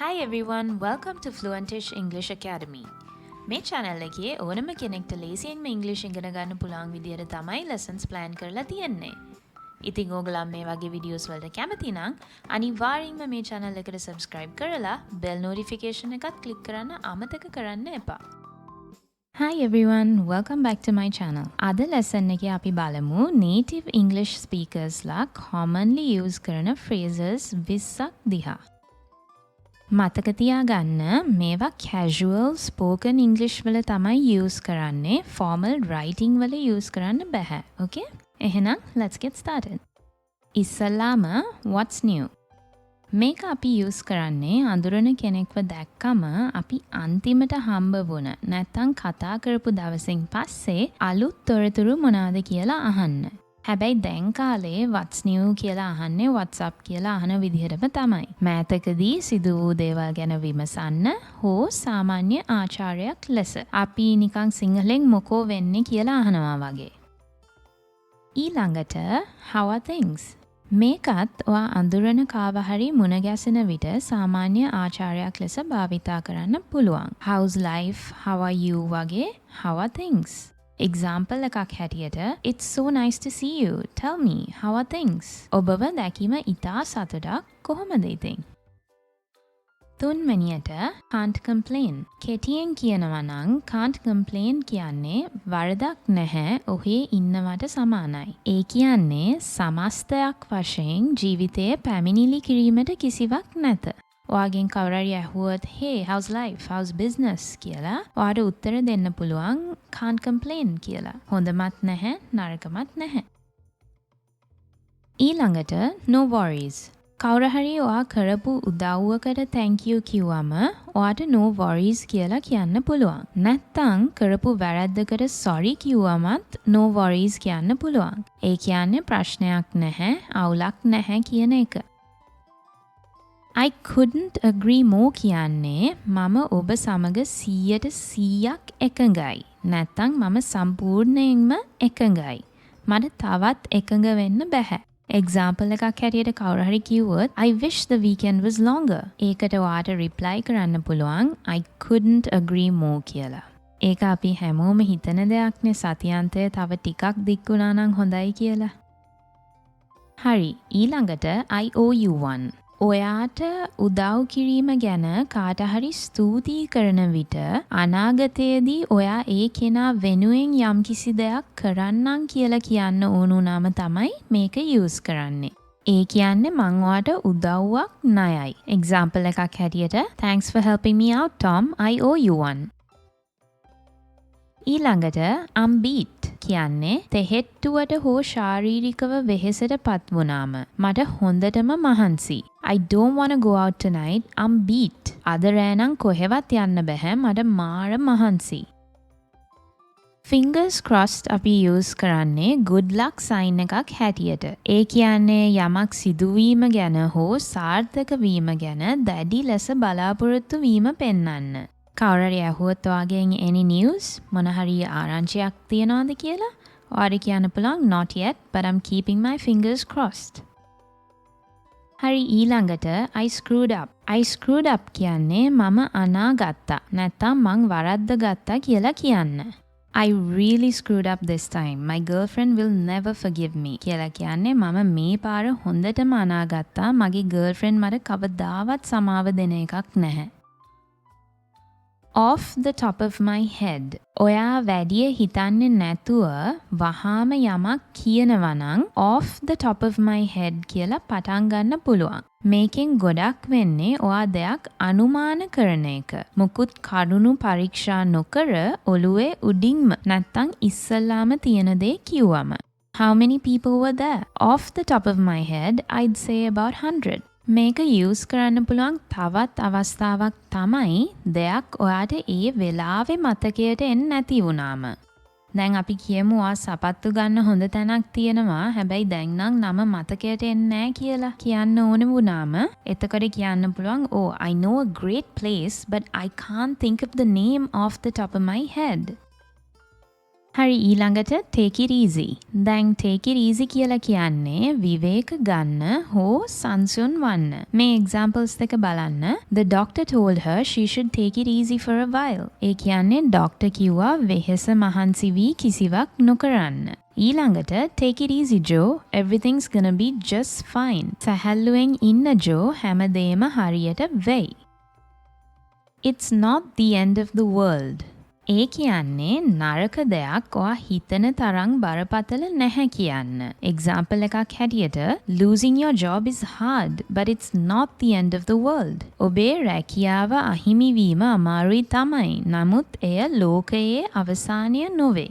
Hi everyone, welcome to Fluentish English Academy. මේ channel එකේ ඕනම කෙනෙක්ට ලේසියෙන්ම English ඉගෙන ගන්න පුළුවන් විදියට තමයි lessons plan කරලා තියෙන්නේ. ඉතින් ඕගොල්ලෝ මේ වගේ videos වලට කැමති නම් අනිවාර්යෙන්ම මේ channel එකට subscribe කරලා bell notification එකත් click කරන්න අමතක කරන්න එපා. Hi everyone, welcome back to my channel. අද lesson එකේ අපි බලමු native English speakers ලා commonly use කරන phrases 20ක් දිහා. මතක තියාගන්න මේවා casual spoken English වල තමයි use කරන්නේ formal writing වල use කරන්න බෑ. Okay? එහෙනම් let's get started. ඉස්සලාම what's new? මේක අපි use කරන්නේ අඳුරන කෙනෙක්ව දැක්කම අපි අන්තිමට හම්බ වුණ නැත්තම් කතා කරපු දවසින් පස්සේ අලුත් තොරතුරු මොනවාද කියලා අහන්න. හැබැයි දැන් කාලේ what's new කියලා අහන්නේ WhatsApp කියලා අහන විදිහටම තමයි. මෑතකදී සිදු වූ දේවල් ගැන විමසන්න හෝ සාමාන්‍ය ආචාරයක් ලෙස අපි නිකන් සිංහලෙන් මොකෝ වෙන්නේ කියලා අහනවා වගේ. ඊළඟට how are things? මේකත් ඔයා අඳුරන කාව හරි මුණ ගැසෙන විට සාමාන්‍ය ආචාරයක් ලෙස භාවිතා කරන්න පුළුවන්. How's life? How are you වගේ how are things? Example එකක් හැටියට It's so nice to see you. Tell me, how are things? ඔබව දැකීම ඉතා සතුටක්. කොහොමද ඉතින්? තුන්වෙනියට can't complain. කෙටියෙන් කියනවා නම් can't complain කියන්නේ වරදක් නැහැ ඔහේ ඉන්නවට සමානයි. ඒ කියන්නේ සමස්තයක් වශයෙන් ජීවිතයේ පැමිණිලි කිරීමට කිසිවක් නැත. ඔයාගෙන් කවුරුහරි ඇහුවොත් hey how's life how's business කියලා ඔයාට උත්තර දෙන්න පුළුවන් can't complain කියලා. හොඳමත් නැහැ නරකමත් නැහැ. ඊළඟට no worries. කවුරුහරි ඔයා කරපු උදව්වකට thank you කිව්වම ඔයාට no worries කියලා කියන්න පුළුවන්. නැත්තම් කරපු වැරද්දකට sorry කිව්වමත් no worries කියන්න පුළුවන්. ඒ කියන්නේ ප්‍රශ්නයක් නැහැ අවුලක් නැහැ කියන එක. I couldn't agree more කියන්නේ මම ඔබ සමග 100%ක් එකඟයි. නැත්තම් මම සම්පූර්ණයෙන්ම එකඟයි. මට තවත් එකඟ වෙන්න බෑ. Example එකක් හැටියට කවුරු හරි කිව්වොත් I wish the weekend was longer. ඒකට ඔයාට reply කරන්න පුළුවන් I couldn't agree more කියලා. ඒක අපි හැමෝම හිතන දෙයක්නේ සතියාන්තය තව ටිකක් දික් වුණා නම් හොඳයි කියලා. හරි ඊළඟට I owe you one. ඔයාට උදව් කිරීම ගැන කාට හරි ස්තුතියි කරන විට අනාගතයේදී ඔයා ඒ කෙනා වෙනුවෙන් යම්කිසි දෙයක් කරන්නම් කියලා කියන්න ඕන වුණාම තමයි මේක use කරන්නේ. ඒ කියන්නේ මං ඔයාට උදව්වක් ණයයි. Example එකක් හැටියට Thanks for helping me out Tom. I owe you one. ඊළඟට I'm beat කියන්නේ තෙහෙට්ටුවට හෝ ශාරීරිකව වෙහෙසට පත් වුණාම මට හොඳටම මහන්සි. I don't want to go out tonight. I'm beat. අද රෑ නම් කොහෙවත් යන්න බෑ මට මාර මහන්සි. Fingers crossed අපි use කරන්නේ good luck sign එකක් හැටියට. ඒ කියන්නේ යමක් සිදුවීම ගැන හෝ සාර්ථක වීම ගැන දැඩි ලෙස බලාපොරොත්තු වීම පෙන්වන්න. කවුරුහරි ඇහුවොත් ඔයාගෙන් any news මොන හරි ආරංචියක් තියනවද කියලා ඔයාට කියන්න පුළුවන් not yet but I'm keeping my fingers crossed. හරි ඊළඟට I screwed up. I screwed up කියන්නේ මම අනාගත්තා නැත්තම් මං වරද්ද ගත්තා කියලා කියන්න. I really screwed up this time. My girlfriend will never forgive me. කියලා කියන්නේ මම මේ පාර හොඳටම අනාගත්තා. මගේ girlfriend මට කවදාවත් සමාව දෙන එකක් නැහැ. Off the top of my head. ඔයා වැඩිය හිතන්නේ නැතුව වහාම යමක් කියනවා නම් off the top of my head කියලා පටන් ගන්න පුළුවන්. මේකෙන් ගොඩක් වෙන්නේ ඔයා දෙයක් අනුමාන කරන එක. මුකුත් කරුණු පරීක්ෂා නොකර ඔළුවේ උඩින්ම නැත්තම් ඉස්සල්ලාම තියෙන දේ කිව්වම. How many people were there? Off the top of my head, I'd say about 100. මේක use කරන්න පුළුවන් තවත් අවස්ථාවක් තමයි දෙයක් ඔයාට ඒ වෙලාවේ මතකයට එන්නේ නැති වුණාම. දැන් අපි කියමු ඔයා සපත්තු ගන්න හොඳ තැනක් තියෙනවා හැබැයි දැන් නම් නම මතකයට එන්නේ නැහැ කියලා කියන්න ඕන වුණාම එතකොට කියන්න පුළුවන් Oh, I know a great place but I can't think of the name off the top of my head. හරි ඊළඟට take it easy. දැන් take it easy කියලා කියන්නේ විවේක ගන්න හෝ සංසුන් වන්න. මේ examples දෙක බලන්න. The doctor told her she should take it easy for a while. ඒ කියන්නේ doctor කිව්වා වෙහෙස මහන්සි වී කිසිවක් නොකරන්න. ඊළඟට take it easy Joe, everything's gonna be just fine. සැහැල්ලුවෙන් ඉන්න Joe හැමදේම හරියට වෙයි. It's not the end of the world. ඒ කියන්නේ නරක දෙයක් ඔයා හිතන තරම් බරපතල නැහැ කියන්න. Example එකක් හැටියට losing your job is hard but it's not the end of the world. ඔබේ රැකියාව අහිමි වීම අමාරුයි තමයි. නමුත් එය ලෝකයේ අවසානය නොවේ.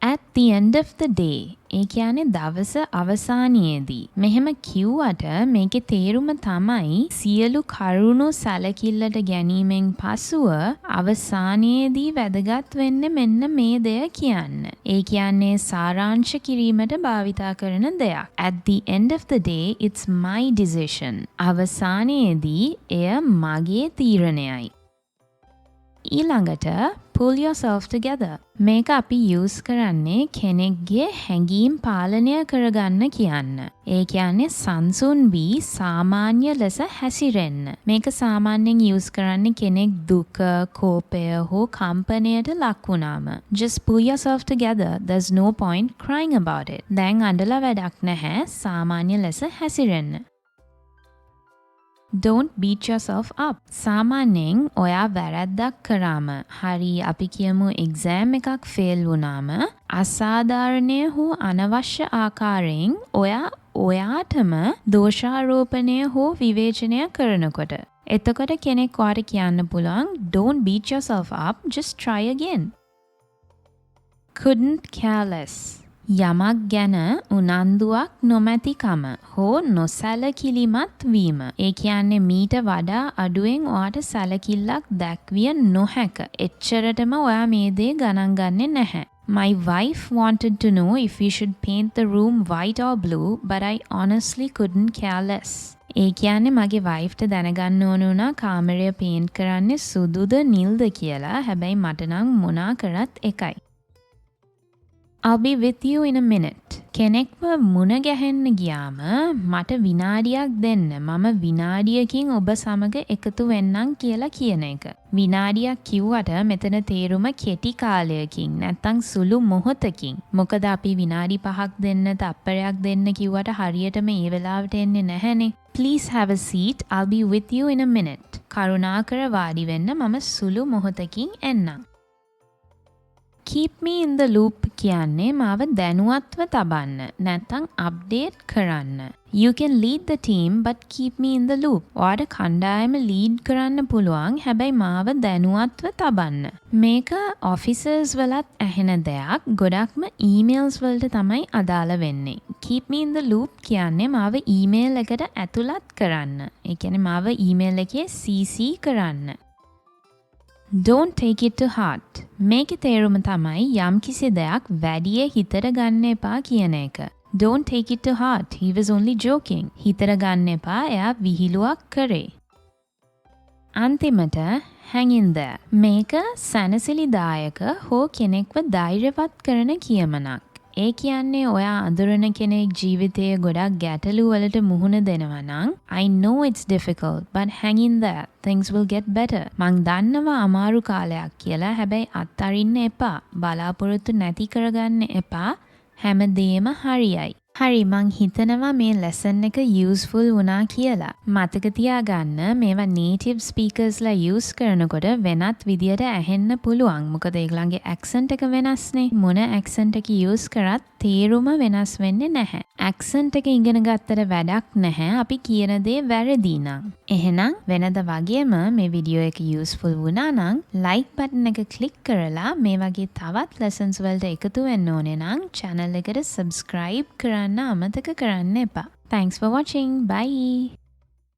At the end of the day ඒ කියන්නේ දවස අවසානයේදී. මෙහෙම කිව්වට මේකේ තේරුම තමයි සියලු කරුණු සැලකිල්ලට ගැනීමෙන් පසුව අවසානයේදී වැදගත් වෙන්නේ මෙන්න මේ දෙය කියන්න. ඒ කියන්නේ සාරාංශ කිරීමට භාවිතා කරන දෙයක්. At the end of the day it's my decision. අවසානයේදී එය මගේ තීරණයයි. ඊළඟට pull yourself together. මේක අපි use කරන්නේ කෙනෙක්ගේ හැඟීම් පාලනය කරගන්න කියන්න. ඒ කියන්නේ සංසුන් වී සාමාන්‍ය ලෙස හැසිරෙන්න. මේක සාමාන්‍යයෙන් use කරන්නේ කෙනෙක් දුක, කෝපය හෝ කම්පනයට ලක් වුණාම. Just pull yourself together. There's no point crying about it. දැන් අඬලා වැඩක් නැහැ. සාමාන්‍ය ලෙස හැසිරෙන්න. Don't beat yourself up. සාමාන්‍යයෙන් ඔයා වැරැද්දක් කරාම හරි අපි කියමු exam එකක් fail වුණාම අසාධාරණය හෝ අනවශ්‍ය ආකාරයෙන් ඔයාටම දෝෂාරෝපණය හෝ විවේචනය කරනකොට එතකොට කෙනෙක් ඔයාට කියන්න පුළුවන් don't beat yourself up, just try again. Couldn't care less. යමක් ගැන උනන්දුවක් නොමැතිකම හෝ නොසැලකිලිමත් වීම. ඒ කියන්නේ මීට වඩා අඩුවෙන් ඔයාට සැලකිල්ලක් දැක්විය නොහැක. එච්චරටම ඔයා මේ දේ ගණන් ගන්නේ නැහැ. My wife wanted to know if we should paint the room white or blue, but I honestly couldn't care less. ඒ කියන්නේ මගේ වයිෆ්ට දැනගන්න ඕන වුණා කාමරය පේන්ට් කරන්නේ සුදුද නිල්ද කියලා. හැබැයි මට නම් මොනා කරත් එකයි. I'll be with you in a minute. කෙනෙක්ව මුණ ගැහෙන්න ගියාම මට විනාඩියක් දෙන්න. මම විනාඩියකින් ඔබ සමග එකතු වෙන්නම් කියලා කියන එක. විනාඩියක් කිව්වට මෙතන තේරුම කෙටි කාලයකින් නැත්තම් සුළු මොහොතකින්. මොකද අපි විනාඩි 5ක් දෙන්න, තප්පරයක් දෙන්න කිව්වට හරියටම ඒ වෙලාවට එන්නේ නැහැනේ. Please have a seat. I'll be with you in a minute. කරුණාකර වාඩි වෙන්න මම සුළු මොහොතකින් එන්නම්. Keep me in the loop කියන්නේ මාව දැනුවත්ව තබන්න නැත්නම් අප්ඩේට් කරන්න. You can lead the team but keep me in the loop. ඔයාට කණ්ඩායම ලීඩ් කරන්න පුළුවන් හැබැයි මාව දැනුවත්ව තබන්න. මේක ඔෆිසර්ස් වලත් ඇහෙන දෙයක්. ගොඩක්ම ඊමේල්ස් වලට තමයි අදාළ වෙන්නේ. Keep me in the loop කියන්නේ මාව ඊමේල් එකට ඇතුළත් කරන්න. ඒ කියන්නේ මාව ඊමේල් එකේ CC කරන්න. Don't take it to heart. මේකේ තේරුම තමයි යම් කිසි දෙයක් වැඩිය හිතට ගන්න එපා කියන එක. Don't take it to heart. He was only joking. හිතට ගන්න එපා. එයා විහිළුවක් කරේ. අන්තිමට hang in there. මේක සැනසිලිදායක හෝ කෙනෙක්ව ධෛර්යවත් කරන කියමනක්. ඒ කියන්නේ ඔයා අඳුරන කෙනෙක් ජීවිතයේ ගොඩක් ගැටලු වලට මුහුණ දෙනවා නම් I know it's difficult but hang in there. Things will get better. මං දන්නවා අමාරු කාලයක් කියලා. හැබැයි අත්අරින්න එපා. බලාපොරොත්තු නැති කරගන්න එපා. හැමදේම හරියයි. හරි මං හිතනවා මේ ලෙසන් එක යූස්ෆුල් වුණා කියලා. මතක තියාගන්න මේවා නේටිව් ස්පීකර්ස්ලා යූස් කරනකොට වෙනත් විදියට ඇහෙන්න පුළුවන්. මොකද ඒගොල්ලන්ගේ ඇක්සන්ට් එක වෙනස්නේ. මොන ඇක්සන්ට් එක යූස් කරත් තේරුම වෙනස් වෙන්නේ නැහැ. ඇක්සන්ට් එක ඉගෙන ගත්තට වැඩක් නැහැ. අපි කියන දේ වැරදි නම්. එහෙනම් වෙනද වගේම මේ වීඩියෝ එක යූස්ෆුල් වුණා නම් ලයික් බටන් එක ක්ලික් කරලා මේ වගේ තවත් ලෙසන්ස් වලට එකතු වෙන්න ඕනේ නම් channel එකට subscribe කරන්න අමතක කරන්න එපා. Thanks for watching. Bye.